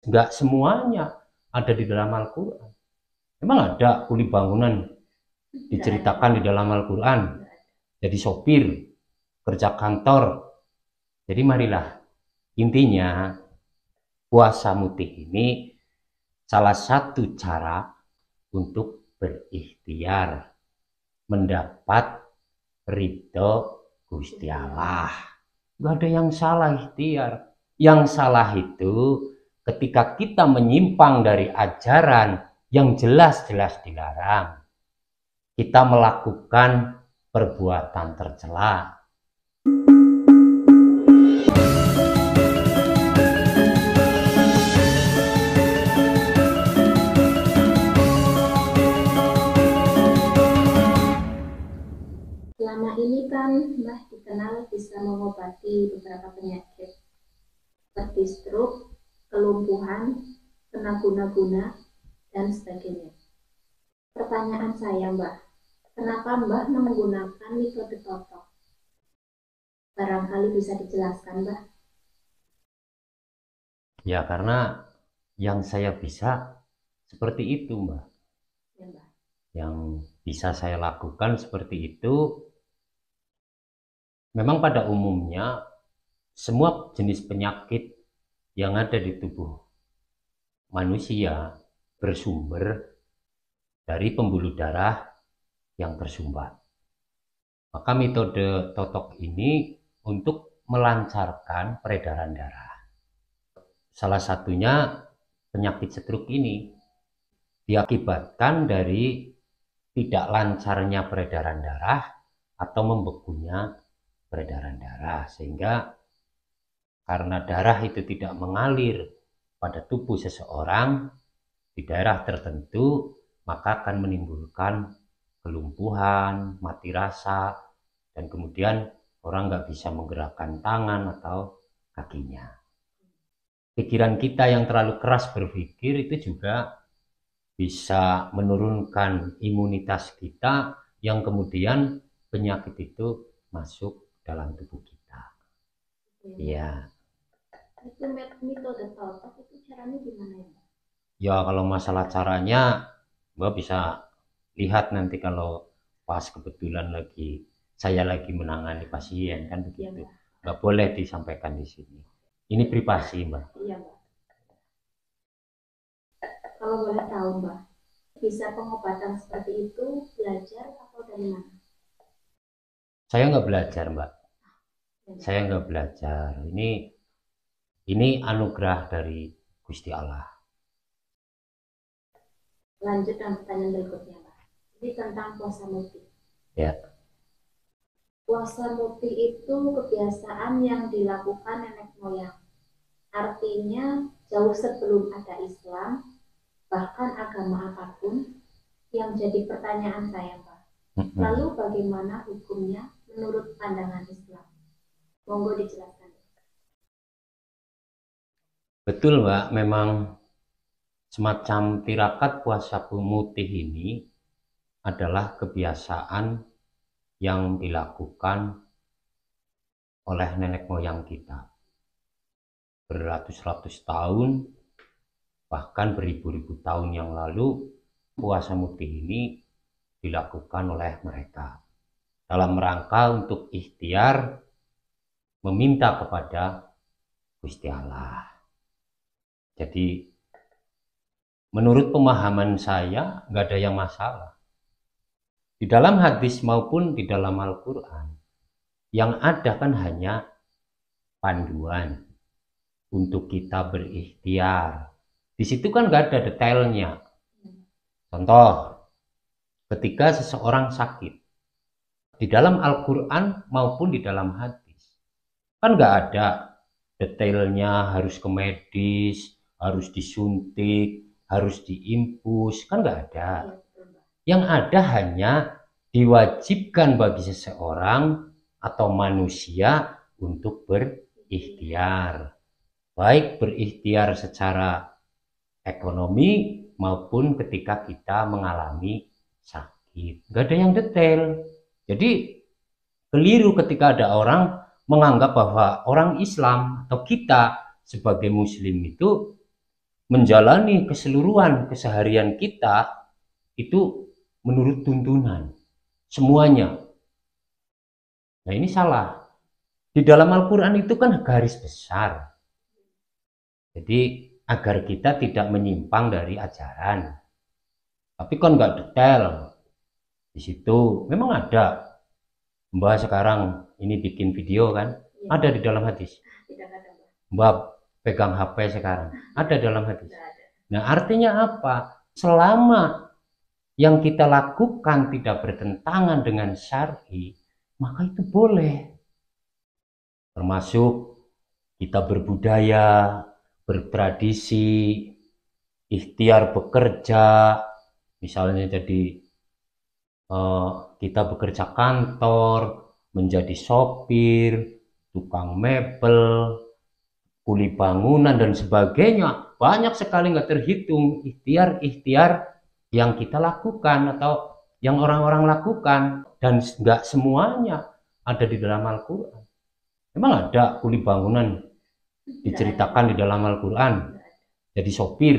Nggak semuanya ada di dalam Al-Quran. Memang ada kuli bangunan diceritakan di dalam Al-Quran, jadi sopir, kerja kantor. Jadi marilah, intinya puasa mutih ini salah satu cara untuk berikhtiar mendapat ridho Gusti Allah. Gak ada yang salah ikhtiar. Yang salah itu ketika kita menyimpang dari ajaran yang jelas-jelas dilarang, kita melakukan perbuatan tercela. Selama ini kan Mbah dikenal bisa mengobati beberapa penyakit seperti stroke, kelumpuhan, kena guna-guna, dan sebagainya. Pertanyaan saya Mbah, kenapa Mbah menggunakan metode totok? Barangkali bisa dijelaskan Mbah. Ya karena yang saya bisa seperti itu Mbak. Ya, Mbah. Yang bisa saya lakukan seperti itu. Memang pada umumnya semua jenis penyakit yang ada di tubuh manusia bersumber dari pembuluh darah yang tersumbat. Maka metode totok ini untuk melancarkan peredaran darah. Salah satunya penyakit stroke ini diakibatkan dari tidak lancarnya peredaran darah atau membekunya peredaran darah, sehingga karena darah itu tidak mengalir pada tubuh seseorang di daerah tertentu, maka akan menimbulkan kelumpuhan, mati rasa, dan kemudian orang nggak bisa menggerakkan tangan atau kakinya. Pikiran kita yang terlalu keras berpikir itu juga bisa menurunkan imunitas kita, yang kemudian penyakit itu masuk dalam tubuh kita. Iya. Itu metode totok itu caranya gimana ya? Ya kalau masalah caranya, Mbak bisa lihat nanti kalau pas kebetulan saya lagi menangani pasien kan begitu. Nggak boleh disampaikan di sini. Ini privasi Mbak. Iya Mbak. Kalau boleh tahu Mbak, bisa pengobatan seperti itu belajar atau dari mana? Saya nggak belajar Mbak. Saya nggak belajar. Ini anugerah dari Gusti Allah. Lanjut dengan pertanyaan berikutnya Mbak. Ini tentang puasa mutih. Ya. Puasa mutih itu kebiasaan yang dilakukan nenek moyang. Artinya jauh sebelum ada Islam, bahkan agama apapun. Yang jadi pertanyaan saya Pak, lalu bagaimana hukumnya menurut pandangan Islam? Monggo dijelaskan. Betul Mbak, memang semacam tirakat puasa mutih ini adalah kebiasaan yang dilakukan oleh nenek moyang kita beratus-ratus tahun, bahkan beribu-ribu tahun yang lalu. Puasa mutih ini dilakukan oleh mereka dalam rangka untuk ikhtiar meminta kepada Gusti Allah. Jadi menurut pemahaman saya nggak ada yang masalah. Di dalam hadis maupun di dalam Al-Quran, yang ada kan hanya panduan untuk kita berikhtiar. Di situ kan nggak ada detailnya. Contoh, ketika seseorang sakit, di dalam Al-Quran maupun di dalam hadis, kan nggak ada detailnya harus ke medis, harus disuntik, harus diimpus, kan nggak ada. Yang ada hanya diwajibkan bagi seseorang atau manusia untuk berikhtiar. Baik berikhtiar secara ekonomi maupun ketika kita mengalami sakit. Nggak ada yang detail. Jadi keliru ketika ada orang menganggap bahwa orang Islam atau kita sebagai muslim itu menjalani keseluruhan keseharian kita itu menurut tuntunan semuanya. Nah, ini salah. Di dalam Al-Quran itu kan garis besar. Jadi agar kita tidak menyimpang dari ajaran. Tapi kan nggak detail. Di situ memang ada. Mbak sekarang ini bikin video kan, Ya. ada di dalam hadis. Tidak ada, Mbak. Mbak pegang HP sekarang, ada dalam hadis. Tidak ada. Nah, artinya apa? Selama yang kita lakukan tidak bertentangan dengan syar'i, maka itu boleh. Termasuk kita berbudaya, bertradisi, ikhtiar bekerja, misalnya jadi kita bekerja kantor, menjadi sopir, tukang mebel, kuli bangunan dan sebagainya. Banyak sekali nggak terhitung ikhtiar-ikhtiar yang kita lakukan atau yang orang-orang lakukan, dan nggak semuanya ada di dalam Al-Quran. Memang ada kuli bangunan diceritakan di dalam Al-Quran, jadi sopir,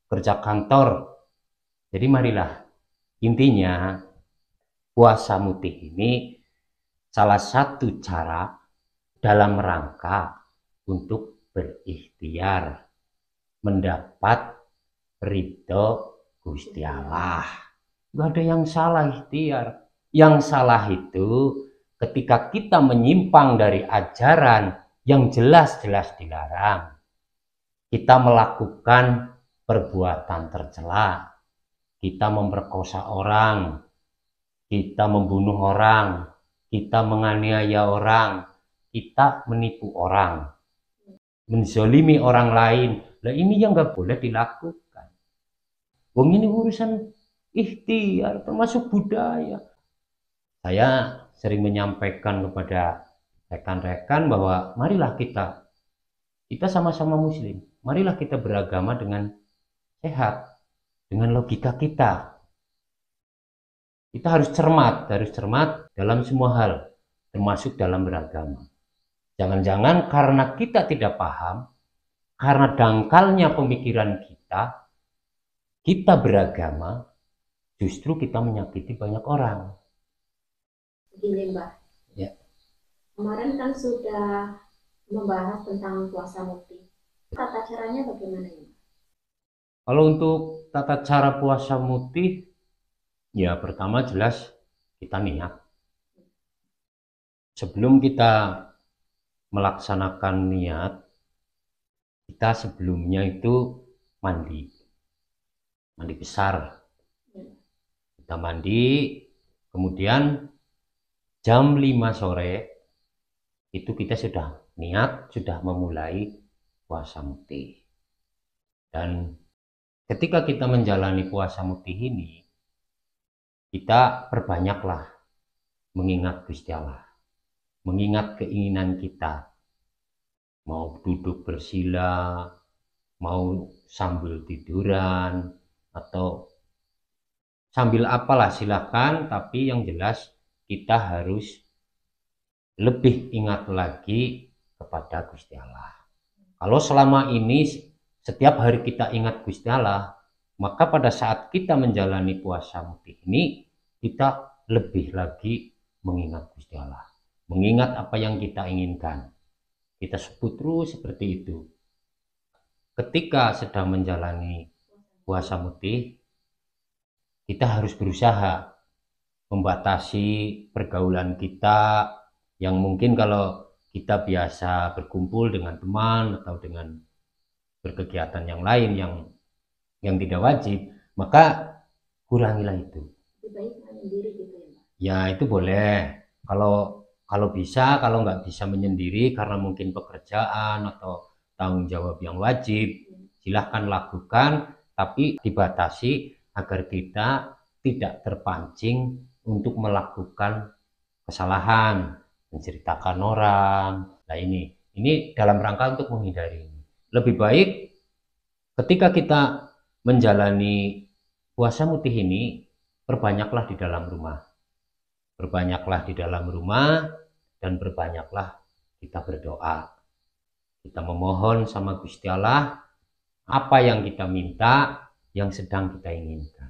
kerja kantor. Jadi marilah, intinya puasa mutih ini salah satu cara dalam rangka untuk berikhtiar mendapat ridho Gusti Allah. Gak ada yang salah ikhtiar. Yang salah itu ketika kita menyimpang dari ajaran yang jelas-jelas dilarang. Kita melakukan perbuatan tercela. Kita memperkosa orang, kita membunuh orang, kita menganiaya orang, kita menipu orang, menzolimi orang lain. Nah, ini yang nggak boleh dilakukan. Wong ini urusan ikhtiar, termasuk budaya. Saya sering menyampaikan kepada rekan-rekan bahwa marilah kita sama-sama muslim, marilah kita beragama dengan sehat, dengan logika kita. Kita harus cermat dalam semua hal, termasuk dalam beragama. Jangan-jangan karena kita tidak paham, karena dangkalnya pemikiran kita beragama, justru kita menyakiti banyak orang. Begini, Mbak. Ya. Kemarin kan sudah membahas tentang puasa mutih. Tata caranya bagaimana ya? Kalau untuk tata cara puasa mutih, ya pertama jelas kita niat. Sebelum kita melaksanakan niat, kita sebelumnya itu mandi besar. Kita mandi, kemudian jam 5 sore itu kita sudah niat, sudah memulai puasa mutih. Dan ketika kita menjalani puasa mutih ini, kita perbanyaklah mengingat Gusti Allah, mengingat keinginan kita, mau duduk bersila, mau sambil tiduran, atau sambil apalah silakan, tapi yang jelas kita harus lebih ingat lagi kepada Gusti Allah. Kalau selama ini setiap hari kita ingat Gusti Allah, maka pada saat kita menjalani puasa mutih ini, kita lebih lagi mengingat Gusti Allah, mengingat apa yang kita inginkan. Kita sebut terus seperti itu. Ketika sedang menjalani puasa mutih, kita harus berusaha membatasi pergaulan kita, yang mungkin kalau kita biasa berkumpul dengan teman atau dengan berkegiatan yang lain yang tidak wajib, maka kurangilah itu. Lebih baik menyendiri gitu ya, Mbak? Ya itu boleh. Kalau bisa, kalau nggak bisa menyendiri karena mungkin pekerjaan atau tanggung jawab yang wajib, silahkan lakukan, tapi dibatasi agar kita tidak terpancing untuk melakukan kesalahan, menceritakan orang. Nah ini dalam rangka untuk menghindari ini. Lebih baik ketika kita menjalani puasa mutih ini, perbanyaklah di dalam rumah. Berbanyaklah di dalam rumah dan berbanyaklah kita berdoa. Kita memohon sama Gusti Allah apa yang kita minta, yang sedang kita inginkan.